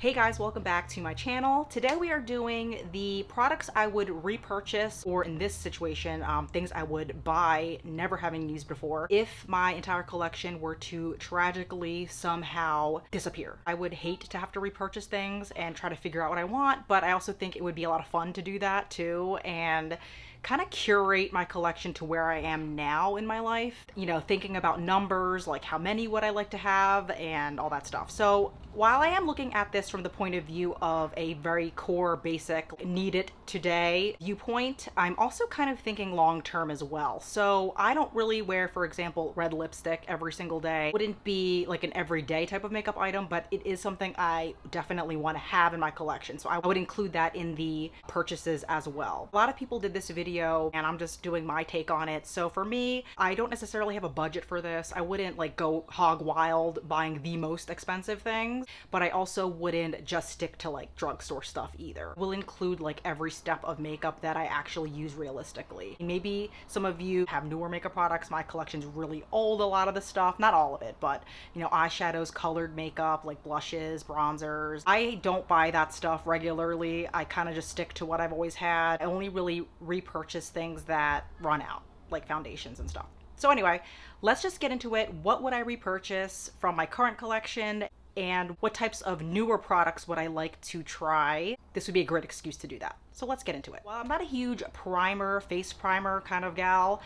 Hey guys, welcome back to my channel. Today we are doing the products I would repurchase, or in this situation, things I would buy never having used before if my entire collection were to tragically somehow disappear. I would hate to have to repurchase things and try to figure out what I want, but I also think it would be a lot of fun to do that too and kind of curate my collection to where I am now in my life. You know, thinking about numbers, like how many would I like to have and all that stuff. So while I am looking at this from the point of view of a very core, basic, need it today viewpoint, I'm also kind of thinking long-term as well. So I don't really wear, for example, red lipstick every single day. Wouldn't be like an everyday type of makeup item, but it is something I definitely want to have in my collection. So I would include that in the purchases as well. A lot of people did this video and I'm just doing my take on it. So for me, I don't necessarily have a budget for this. I wouldn't like go hog wild buying the most expensive things, but I also wouldn't just stick to like drugstore stuff either. We'll include like every step of makeup that I actually use realistically. Maybe some of you have newer makeup products. My collection's really old, a lot of the stuff, not all of it, but you know, eyeshadows, colored makeup, like blushes, bronzers. I don't buy that stuff regularly. I kind of just stick to what I've always had. I only really repurchase things that run out, like foundations and stuff. So anyway, let's just get into it. What would I repurchase from my current collection? And what types of newer products would I like to try? This would be a great excuse to do that. So let's get into it. While I'm not a huge primer, face primer kind of gal,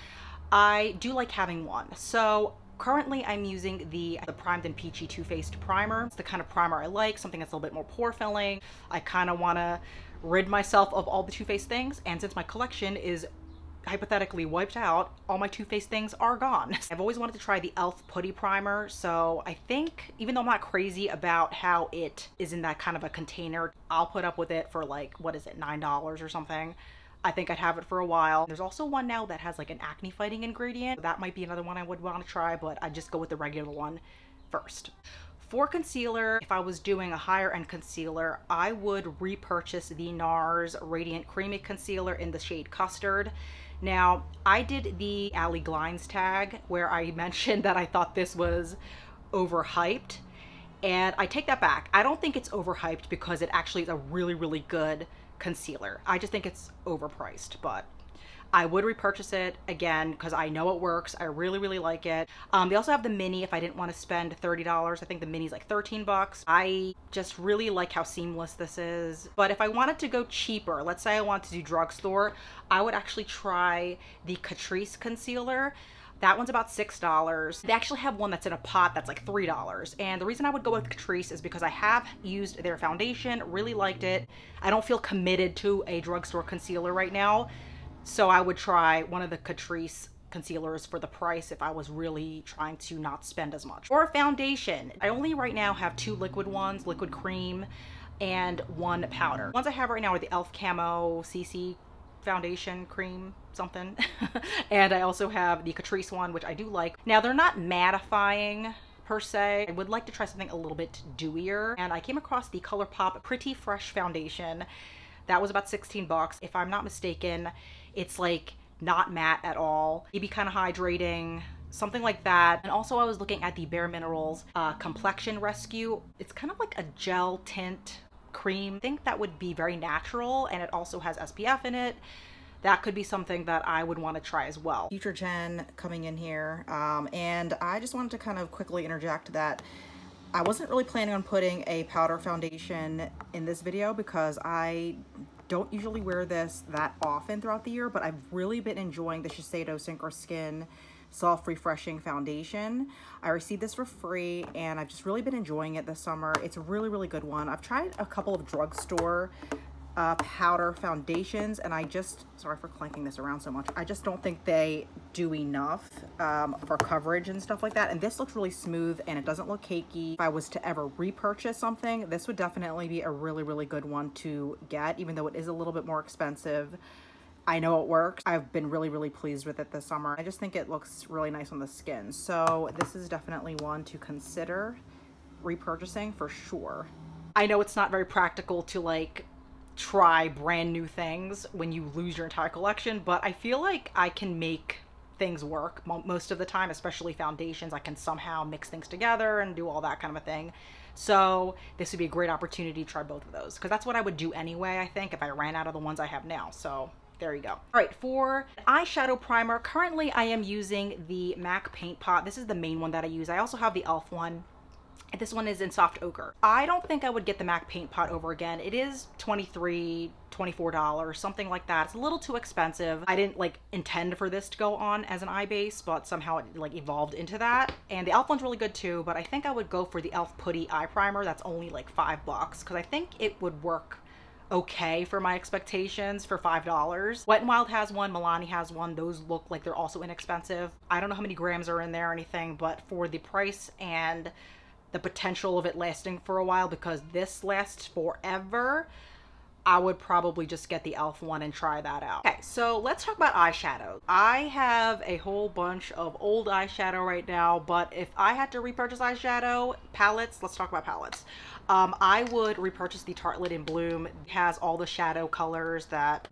I do like having one. So currently I'm using the Primed and Peachy Too Faced primer. It's the kind of primer I like, something that's a little bit more pore filling. I kind of want to rid myself of all the Too Faced things, and since my collection is hypothetically wiped out, all my Too Faced things are gone. I've always wanted to try the e.l.f. Putty Primer, so I think, even though I'm not crazy about how it is in that kind of a container, I'll put up with it for like, what is it, $9 or something. I think I'd have it for a while. There's also one now that has like an acne fighting ingredient. That might be another one I would want to try, but I'd just go with the regular one first. For concealer, if I was doing a higher end concealer, I would repurchase the NARS Radiant Creamy Concealer in the shade Custard. Now, I did the Allie Glines tag where I mentioned that I thought this was overhyped, and I take that back. I don't think it's overhyped because it actually is a really, really good concealer. I just think it's overpriced, but I would repurchase it again because I know it works. I really, really like it. They also have the mini if I didn't want to spend $30. I think the mini's like 13 bucks. I just really like how seamless this is. But if I wanted to go cheaper, let's say I want to do drugstore, I would actually try the Catrice concealer. That one's about $6. They actually have one that's in a pot that's like $3. And the reason I would go with Catrice is because I have used their foundation, really liked it. I don't feel committed to a drugstore concealer right now. So I would try one of the Catrice concealers for the price if I was really trying to not spend as much. Or foundation. I only right now have two liquid ones, liquid cream and one powder. The ones I have right now are the e.l.f. Camo CC foundation cream something. And I also have the Catrice one, which I do like. Now they're not mattifying per se. I would like to try something a little bit dewier. And I came across the ColourPop Pretty Fresh foundation. That was about 16 bucks. If I'm not mistaken, it's like not matte at all. Maybe kind of hydrating, something like that. And also I was looking at the Bare Minerals Complexion Rescue. It's kind of like a gel tint cream. I think that would be very natural, and it also has SPF in it. That could be something that I would want to try as well. Future Gen coming in here. And I just wanted to kind of quickly interject that I wasn't really planning on putting a powder foundation in this video because I don't usually wear this that often throughout the year, but I've really been enjoying the Shiseido Synchro Skin Soft Refreshing Foundation. I received this for free and I've just really been enjoying it this summer. It's a really, really good one. I've tried a couple of drugstore powder foundations, and I just, sorry for clanking this around so much, I just don't think they do enough for coverage and stuff like that. And this looks really smooth and it doesn't look cakey. If I was to ever repurchase something, this would definitely be a really, really good one to get, even though it is a little bit more expensive. I know it works. I've been really, really pleased with it this summer. I just think it looks really nice on the skin. So this is definitely one to consider repurchasing for sure. I know it's not very practical to like try brand new things when you lose your entire collection, but I feel like I can make things work most of the time, especially foundations. I can somehow mix things together and do all that kind of a thing. So this would be a great opportunity to try both of those, because that's what I would do anyway, I think, if I ran out of the ones I have now. So there you go. All right, for eyeshadow primer, currently I am using the MAC Paint Pot. This is the main one that I use. I also have the e.l.f. one. This one is in soft ochre. I don't think I would get the MAC Paint Pot over again. It is $23, $24, something like that. It's a little too expensive. I didn't like intend for this to go on as an eye base, but somehow it like evolved into that. And the e.l.f. one's really good too, but I think I would go for the e.l.f. Putty Eye Primer. That's only like $5 because I think it would work okay for my expectations for $5. Wet n Wild has one, Milani has one. Those look like they're also inexpensive. I don't know how many grams are in there or anything, but for the price and the potential of it lasting for a while, because this lasts forever, I would probably just get the e.l.f. one and try that out. Okay, so let's talk about eyeshadow. I have a whole bunch of old eyeshadow right now, but if I had to repurchase eyeshadow palettes, let's talk about palettes. I would repurchase the Tartelette in Bloom. It has all the shadow colors that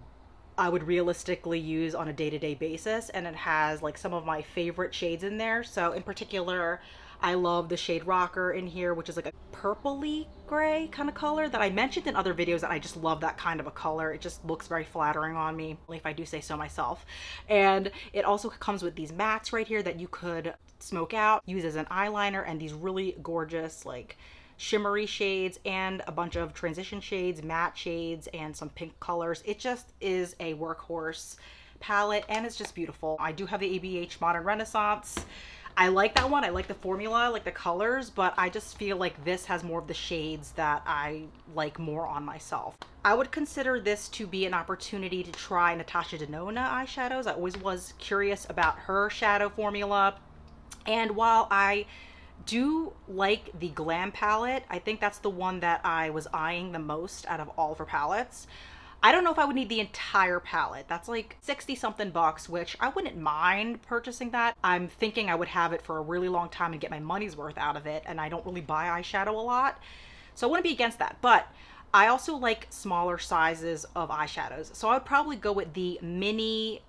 I would realistically use on a day-to-day basis, and it has like some of my favorite shades in there. So in particular, I love the shade Rocker in here, which is like a purpley gray kind of color that I mentioned in other videos, and I just love that kind of a color. It just looks very flattering on me, if I do say so myself. And it also comes with these mattes right here that you could smoke out, use as an eyeliner, and these really gorgeous like shimmery shades and a bunch of transition shades, matte shades, and some pink colors. It just is a workhorse palette, and it's just beautiful. I do have the ABH Modern Renaissance. I like that one. I like the formula, I like the colors, but I just feel like this has more of the shades that I like more on myself. I would consider this to be an opportunity to try Natasha Denona eyeshadows. I always was curious about her shadow formula, and while I do like the Glam palette, I think that's the one that I was eyeing the most out of all of her palettes. I don't know if I would need the entire palette. That's like 60 something bucks, which I wouldn't mind purchasing that. I'm thinking I would have it for a really long time and get my money's worth out of it, and I don't really buy eyeshadow a lot, so I wouldn't be against that. But I also like smaller sizes of eyeshadows, so I would probably go with the mini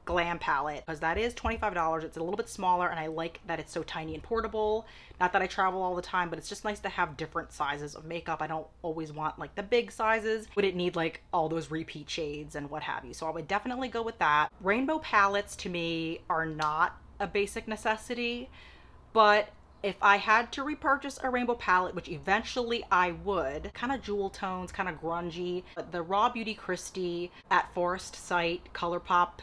Glam palette, because that is $25. It's a little bit smaller, and I like that it's so tiny and portable. Not that I travel all the time, but it's just nice to have different sizes of makeup. I don't always want like the big sizes. Wouldn't need like all those repeat shades and what have you. So I would definitely go with that. Rainbow palettes to me are not a basic necessity, but if I had to repurchase a rainbow palette, which eventually I would, kind of jewel tones, kind of grungy, but the Raw Beauty Christie at Forest Sight ColourPop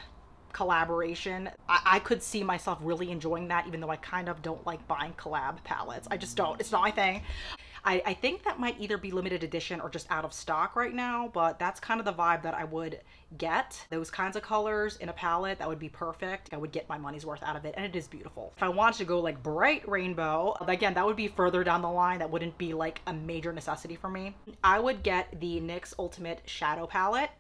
collaboration, I could see myself really enjoying that, even though I kind of don't like buying collab palettes. I just don't. It's not my thing. I think that might either be limited edition or just out of stock right now, but that's kind of the vibe that I would get. Those kinds of colors in a palette, that would be perfect. I would get my money's worth out of it, and it is beautiful. If I wanted to go like bright rainbow, again, that would be further down the line. That wouldn't be like a major necessity for me. I would get the NYX Ultimate Shadow Palette.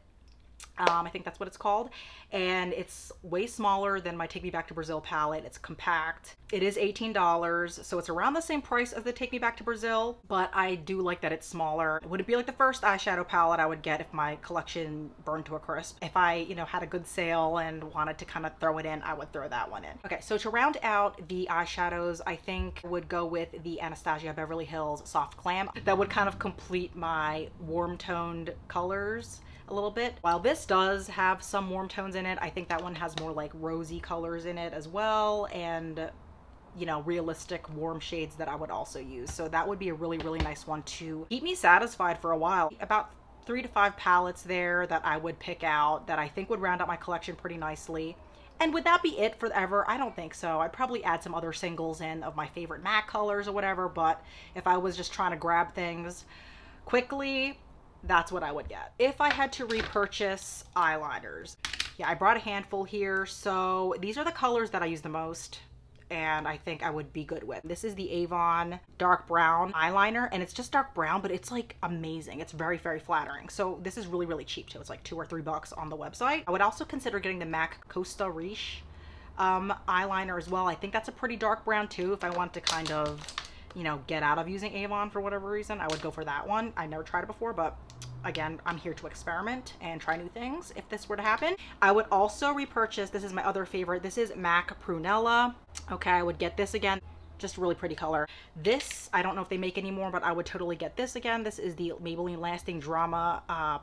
I think that's what it's called, and it's way smaller than my Take Me Back to Brazil palette. It's compact. It is $18, so it's around the same price as the Take Me Back to Brazil, but I do like that it's smaller. It wouldn't be like the first eyeshadow palette I would get if my collection burned to a crisp. If I, you know, had a good sale and wanted to kind of throw it in, I would throw that one in. Okay, so to round out the eyeshadows, I think I would go with the Anastasia Beverly Hills Soft Glam. That would kind of complete my warm toned colors a little bit. While this does have some warm tones in it, I think that one has more like rosy colors in it as well, and you know, realistic warm shades that I would also use. So that would be a really, really nice one to keep me satisfied for a while. About 3 to 5 palettes there that I would pick out that I think would round out my collection pretty nicely. And would that be it forever? I don't think so. I'd probably add some other singles in of my favorite MAC colors or whatever, but if I was just trying to grab things quickly, that's what I would get. If I had to repurchase eyeliners, yeah, I brought a handful here. So these are the colors that I use the most, and I think I would be good with. This is the Avon dark brown eyeliner, and it's just dark brown, but it's like amazing. It's very, very flattering. So this is really, really cheap too. It's like $2 or $3 on the website. I would also consider getting the MAC Costa Riche eyeliner as well. I think that's a pretty dark brown too. If I want to kind of, you know, get out of using Avon for whatever reason, I would go for that one. I never tried it before, but again, I'm here to experiment and try new things if this were to happen. I would also repurchase, this is my other favorite, this is MAC Prunella. Okay, I would get this again. Just a really pretty color. This, I don't know if they make anymore, but I would totally get this again. This is the Maybelline Lasting Drama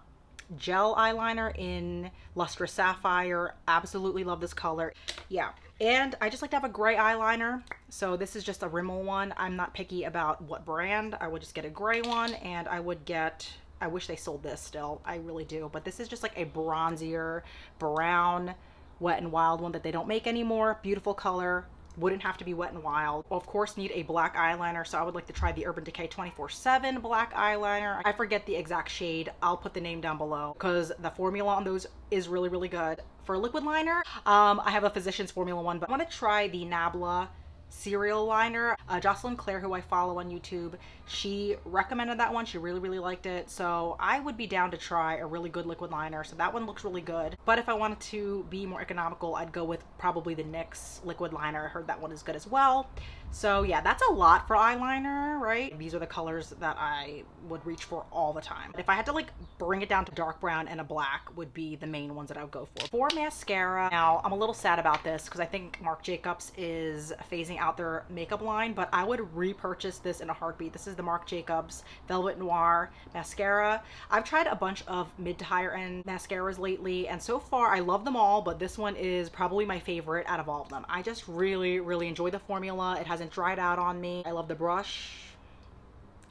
gel eyeliner in Lustrous Sapphire. Absolutely love this color. Yeah, and I just like to have a gray eyeliner, so this is just a Rimmel one. I'm not picky about what brand. I would just get a gray one, and I would get, I wish they sold this still, I really do, but this is just like a bronzier brown Wet n Wild one that they don't make anymore. Beautiful color. Wouldn't have to be Wet n Wild. Of course, need a black eyeliner, so I would like to try the Urban Decay 24/7 black eyeliner. I forget the exact shade. I'll put the name down below because the formula on those is really, really good. For a liquid liner, I have a Physicians Formula one, but I want to try the Nabla Serial Liner. Jocelyn Claire, who I follow on YouTube, she recommended that one. She really, really liked it. So I would be down to try a really good liquid liner. So that one looks really good. But if I wanted to be more economical, I'd go with probably the NYX liquid liner. I heard that one is good as well. So yeah, that's a lot for eyeliner, right? These are the colors that I would reach for all the time. If I had to like bring it down to dark brown and a black would be the main ones that I would go for. For mascara, now I'm a little sad about this because I think Marc Jacobs is phasing out their makeup line, but I would repurchase this in a heartbeat. This is the Marc Jacobs Velvet Noir mascara. I've tried a bunch of mid to higher end mascaras lately, and so far I love them all, but this one is probably my favorite out of all of them. I just really, really enjoy the formula. It hasn't dried out on me. I love the brush.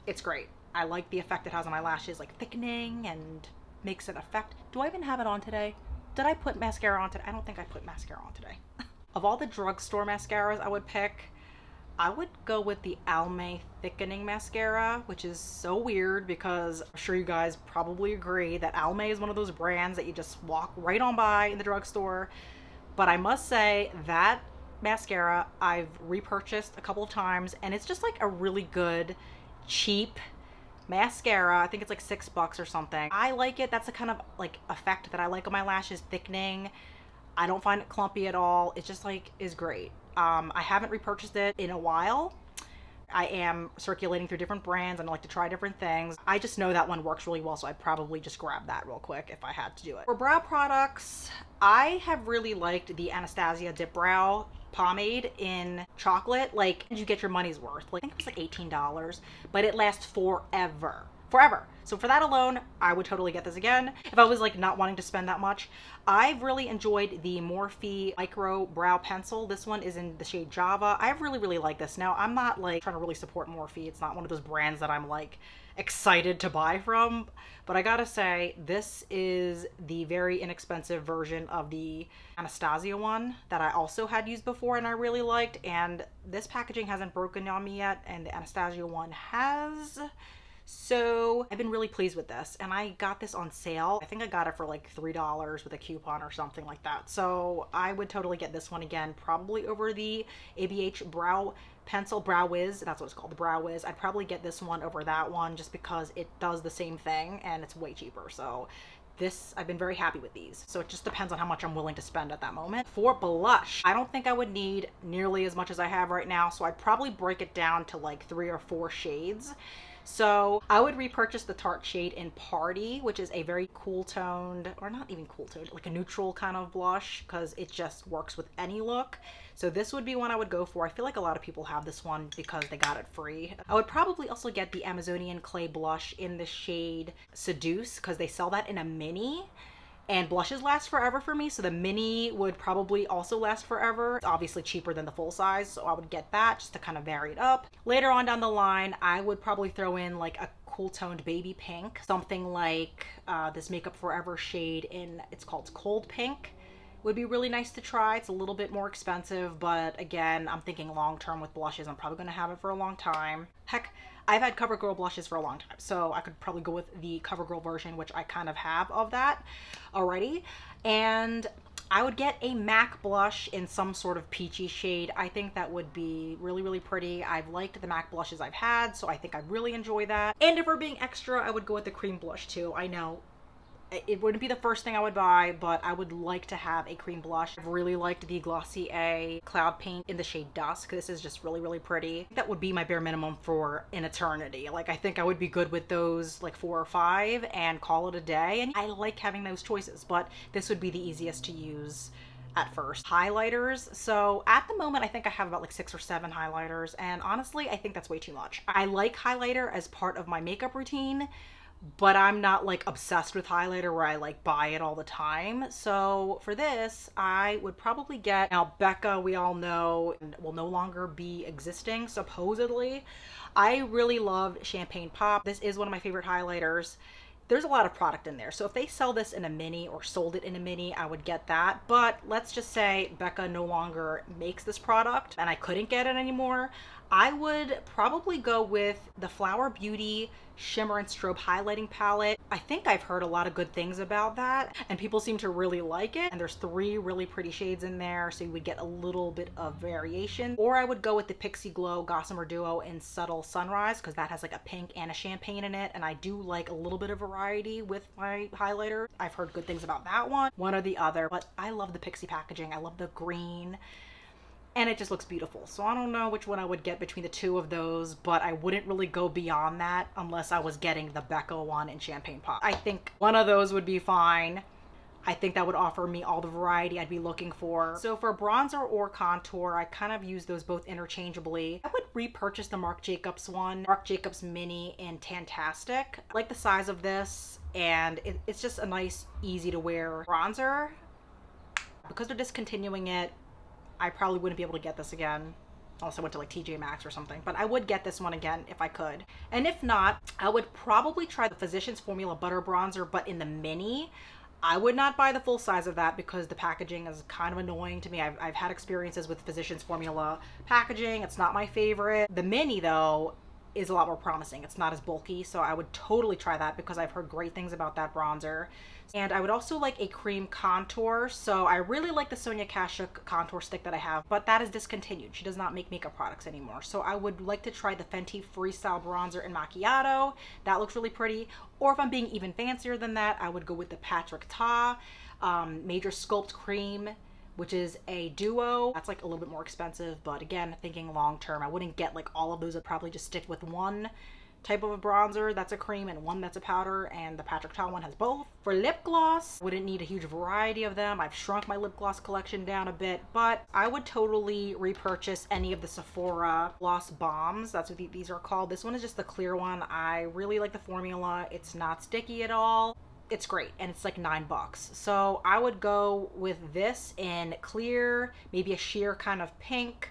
It's great. I like the effect it has on my lashes, like thickening and makes an effect. Do I even have it on today? Did I put mascara on today? I don't think I put mascara on today. Of all the drugstore mascaras I would pick, I would go with the Almay Thickening Mascara, which is so weird because I'm sure you guys probably agree that Almay is one of those brands that you just walk right on by in the drugstore. But I must say that mascara I've repurchased a couple of times, and it's just like a really good, cheap mascara. I think it's like $6 or something. I like it. That's the kind of like effect that I like on my lashes, thickening. I don't find it clumpy at all. It just like is great. I haven't repurchased it in a while. I am circulating through different brands and I like to try different things. I just know that one works really well, so I'd probably just grab that real quick if I had to do it. For brow products, I have really liked the Anastasia Dip Brow pomade in chocolate. Like, you get your money's worth. Like, I think it was like $18, but it lasts forever. Forever. So for that alone, I would totally get this again if I was like not wanting to spend that much. I've really enjoyed the Morphe Micro Brow Pencil. This one is in the shade Java. I really, really like this. Now, I'm not like trying to really support Morphe. It's not one of those brands that I'm like excited to buy from, but I gotta say, this is the very inexpensive version of the Anastasia one that I also had used before and I really liked, and this packaging hasn't broken on me yet, and the Anastasia one has. So I've been really pleased with this, and I got this on sale. I think I got it for like $3 with a coupon or something like that. So I would totally get this one again, probably over the ABH Brow Pencil, Brow Wiz. That's what it's called, the Brow Wiz. I'd probably get this one over that one just because it does the same thing and it's way cheaper. So this, I've been very happy with these. So it just depends on how much I'm willing to spend at that moment. For blush, I don't think I would need nearly as much as I have right now. So I'd probably break it down to like 3 or 4 shades. So I would repurchase the Tarte shade in Party, which is a very cool toned, or not even cool toned, like a neutral kind of blush, because it just works with any look. So this would be one I would go for. I feel like a lot of people have this one because they got it free. I would probably also get the Amazonian Clay blush in the shade Seduce, because they sell that in a mini. And blushes last forever for me, so the mini would probably also last forever. It's obviously cheaper than the full size, so I would get that just to kind of vary it up. Later on down the line, I would probably throw in like a cool toned baby pink, something like this Makeup Forever shade in, it's called Cold Pink. Would be really nice to try. It's a little bit more expensive, but again, I'm thinking long term with blushes. I'm probably going to have it for a long time. Heck, I've had CoverGirl blushes for a long time, so I could probably go with the CoverGirl version, which I kind of have of that already. And I would get a MAC blush in some sort of peachy shade. I think that would be really, really pretty. I've liked the MAC blushes I've had, so I think I'd really enjoy that. And if we're being extra, I would go with the cream blush too. I know it wouldn't be the first thing I would buy, but I would like to have a cream blush. I've really liked the Glossier Cloud Paint in the shade Dusk. This is just really, really pretty. That would be my bare minimum for an eternity. Like, I think I would be good with those like 4 or 5 and call it a day. And I like having those choices, but this would be the easiest to use at first. Highlighters. So at the moment, I think I have about like 6 or 7 highlighters. And honestly, I think that's way too much. I like highlighter as part of my makeup routine, but I'm not like obsessed with highlighter where I like buy it all the time. So for this, I would probably get, now Becca, we all know, will no longer be existing, supposedly. I really love Champagne Pop. This is one of my favorite highlighters. There's a lot of product in there. So if they sell this in a mini or sold it in a mini, I would get that. But let's just say Becca no longer makes this product and I couldn't get it anymore. I would probably go with the Flower Beauty Shimmer and Strobe Highlighting Palette. I think I've heard a lot of good things about that and people seem to really like it. And there's 3 really pretty shades in there, so you would get a little bit of variation. Or I would go with the Pixie Glow Gossamer Duo in Subtle Sunrise, because that has like a pink and a champagne in it. And I do like a little bit of variety with my highlighter. I've heard good things about that one or the other, but I love the Pixie packaging. I love the green. And it just looks beautiful. So I don't know which one I would get between the 2 of those, but I wouldn't really go beyond that unless I was getting the Becca one in Champagne Pop. I think one of those would be fine. I think that would offer me all the variety I'd be looking for. So for bronzer or contour, I kind of use those both interchangeably. I would repurchase the Marc Jacobs one, Marc Jacobs Mini in Tantastic. I like the size of this, and it's just a nice, easy to wear bronzer. Because they're discontinuing it, I probably wouldn't be able to get this again unless I went to like TJ Maxx or something, but I would get this one again if I could. And if not, I would probably try the Physicians Formula Butter Bronzer, but in the mini. I would not buy the full size of that because the packaging is kind of annoying to me. I've had experiences with Physicians Formula packaging. It's not my favorite. The mini though is a lot more promising. It's not as bulky, so I would totally try that because I've heard great things about that bronzer. And I would also like a cream contour. So I really like the Sonia Kashuk contour stick that I have, but that is discontinued. She does not make makeup products anymore. So I would like to try the Fenty Freestyle Bronzer in Macchiato. That looks really pretty. Or if I'm being even fancier than that, I would go with the Patrick Ta Major Sculpt Cream, which is a duo. That's like a little bit more expensive, but again, thinking long term, I wouldn't get like all of those. I'd probably just stick with one type of a bronzer that's a cream and one that's a powder, and the Patrick Ta one has both. For lip gloss, wouldn't need a huge variety of them. I've shrunk my lip gloss collection down a bit, but I would totally repurchase any of the Sephora gloss bombs. That's what these are called. This one is just the clear one. I really like the formula. It's not sticky at all. It's great, and it's like $9. So I would go with this in clear, maybe a sheer kind of pink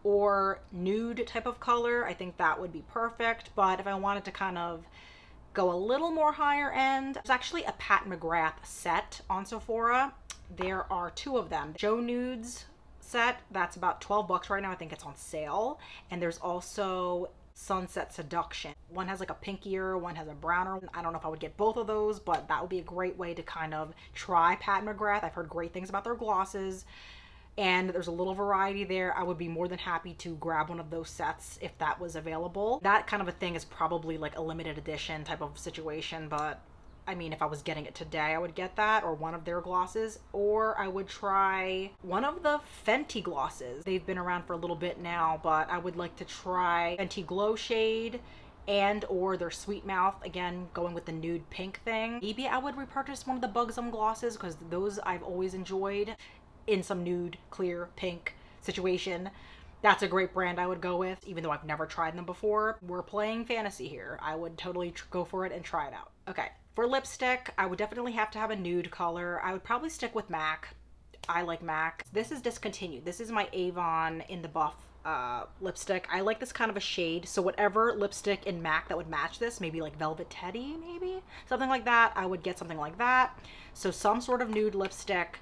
or nude type of color. I think that would be perfect. But if I wanted to kind of go a little more higher end, there's actually a Pat McGrath set on Sephora. There are 2 of them. Joe Nudes set, that's about $12 right now. I think it's on sale. And there's also Sunset Seduction. One has like a pinkier, one has a browner. I don't know if I would get both of those, but that would be a great way to kind of try Pat McGrath. I've heard great things about their glosses, and there's a little variety there. I would be more than happy to grab one of those sets if that was available. That kind of a thing is probably like a limited edition type of situation, but I mean, if I was getting it today, I would get that, or one of their glosses, or I would try one of the Fenty glosses. They've been around for a little bit now, but I would like to try Fenty Glow Shade and or their Sweet Mouth, again, going with the nude pink thing. Maybe I would repurchase one of the Buxom glosses because those I've always enjoyed in some nude, clear, pink situation. That's a great brand I would go with, even though I've never tried them before. We're playing fantasy here. I would totally go for it and try it out. Okay. For lipstick, I would definitely have to have a nude color. I would probably stick with MAC. I like MAC. This is discontinued. This is my Avon In the Buff lipstick. I like this kind of a shade. So whatever lipstick in MAC that would match this, maybe like Velvet Teddy, maybe? Something like that. I would get something like that. So some sort of nude lipstick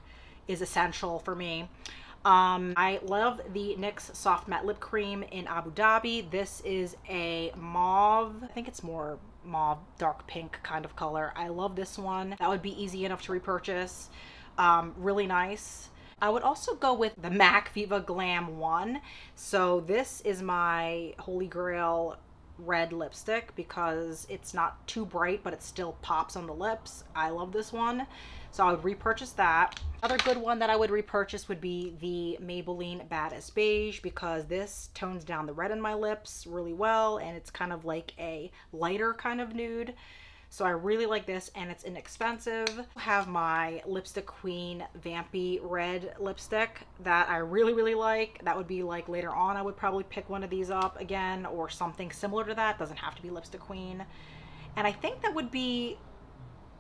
is essential for me. I love the NYX Soft Matte Lip Cream in Abu Dhabi. This is a mauve, I think it's more mauve, dark pink kind of color. I love this one. That would be easy enough to repurchase. Really nice. I would also go with the MAC Viva Glam 1. So this is my holy grail red lipstick because it's not too bright, but it still pops on the lips. I love this one. So I would repurchase that. Another good one that I would repurchase would be the Maybelline Bad as Beige because this tones down the red in my lips really well, and it's kind of like a lighter kind of nude. So I really like this, and it's inexpensive. I have my Lipstick Queen Vampy Red lipstick that I really like. That would be like later on I would probably pick one of these up again, or something similar to that. Doesn't have to be Lipstick Queen. And I think that would be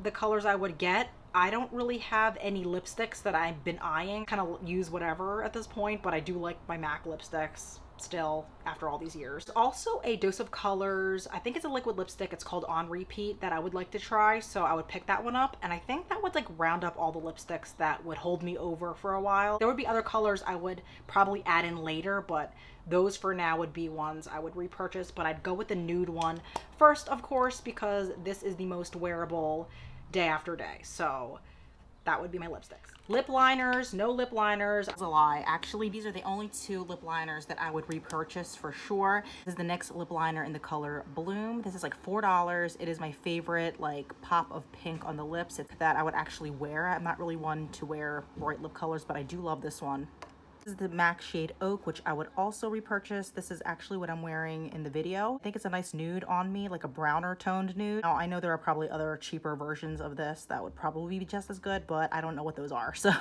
the colors I would get. I don't really have any lipsticks that I've been eyeing. Kind of use whatever at this point, but I do like my MAC lipsticks still after all these years. Also a Dose of Colors, I think it's a liquid lipstick, it's called On Repeat, that I would like to try, so I would pick that one up, and I think that would like round up all the lipsticks that would hold me over for a while. There would be other colors I would probably add in later, but those for now would be ones I would repurchase, but I'd go with the nude one first, of course, because this is the most wearable day after day. So that would be my lipsticks. Lip liners, no lip liners. That's a lie. Actually, these are the only two lip liners that I would repurchase for sure. This is the NYX lip liner in the color Bloom. This is like $4. It is my favorite like pop of pink on the lips. It's that I would actually wear. I'm not really one to wear bright lip colors, but I do love this one. This is the MAC shade Oak, which I would also repurchase. This is actually what I'm wearing in the video. I think it's a nice nude on me, like a browner toned nude. Now, I know there are probably other cheaper versions of this that would probably be just as good, but I don't know what those are. So,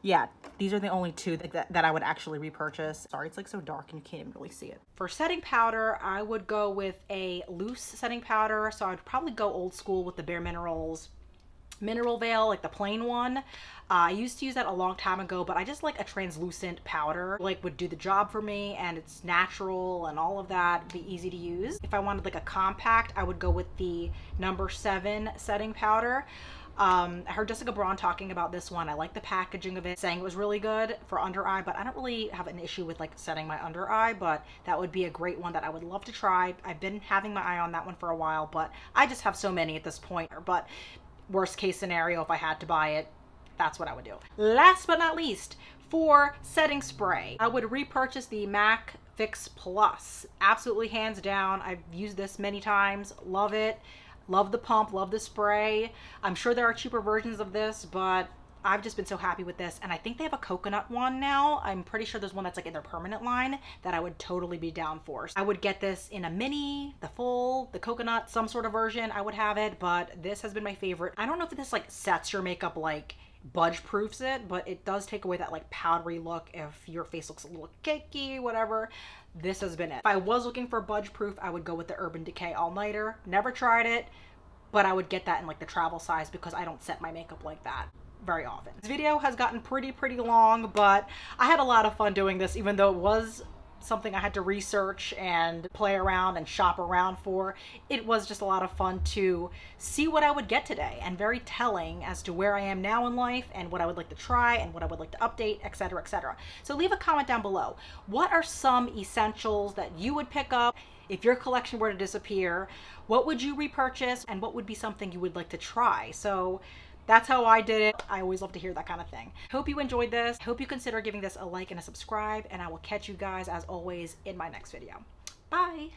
yeah, these are the only two that I would actually repurchase. Sorry, it's like so dark and you can't even really see it. For setting powder, I would go with a loose setting powder. So I'd probably go old school with the Bare Minerals Mineral Veil, like the plain one. I used to use that a long time ago, but I just like a translucent powder, like would do the job for me, and it's natural and all of that, be easy to use. If I wanted like a compact, I would go with the number 7 setting powder. I heard Jessica Braun talking about this one. I like the packaging of it, saying it was really good for under eye, but I don't really have an issue with like setting my under eye, but that would be a great one that I would love to try. I've been having my eye on that one for a while, but I just have so many at this point. But worst case scenario, if I had to buy it, that's what I would do. Last but not least, for setting spray, I would repurchase the MAC Fix Plus. Absolutely hands down. I've used this many times. Love it. Love the pump. Love the spray. I'm sure there are cheaper versions of this, but I've just been so happy with this. And I think they have a coconut one now. I'm pretty sure there's one that's like in their permanent line that I would totally be down for. I would get this in a mini, the full, the coconut, some sort of version. I would have it, but this has been my favorite. I don't know if this like sets your makeup, like budge proofs it, but it does take away that like powdery look if your face looks a little cakey, whatever. This has been it. If I was looking for budge proof, I would go with the Urban Decay All Nighter. Never tried it, but I would get that in like the travel size because I don't set my makeup like that very often. This video has gotten pretty long, but I had a lot of fun doing this, even though it was something I had to research and play around and shop around for. It was just a lot of fun to see what I would get today, and very telling as to where I am now in life and what I would like to try and what I would like to update, etc, etc. So leave a comment down below. What are some essentials that you would pick up if your collection were to disappear? What would you repurchase, and what would be something you would like to try? So that's how I did it. I always love to hear that kind of thing. Hope you enjoyed this. Hope you consider giving this a like and a subscribe, and I will catch you guys as always in my next video. Bye.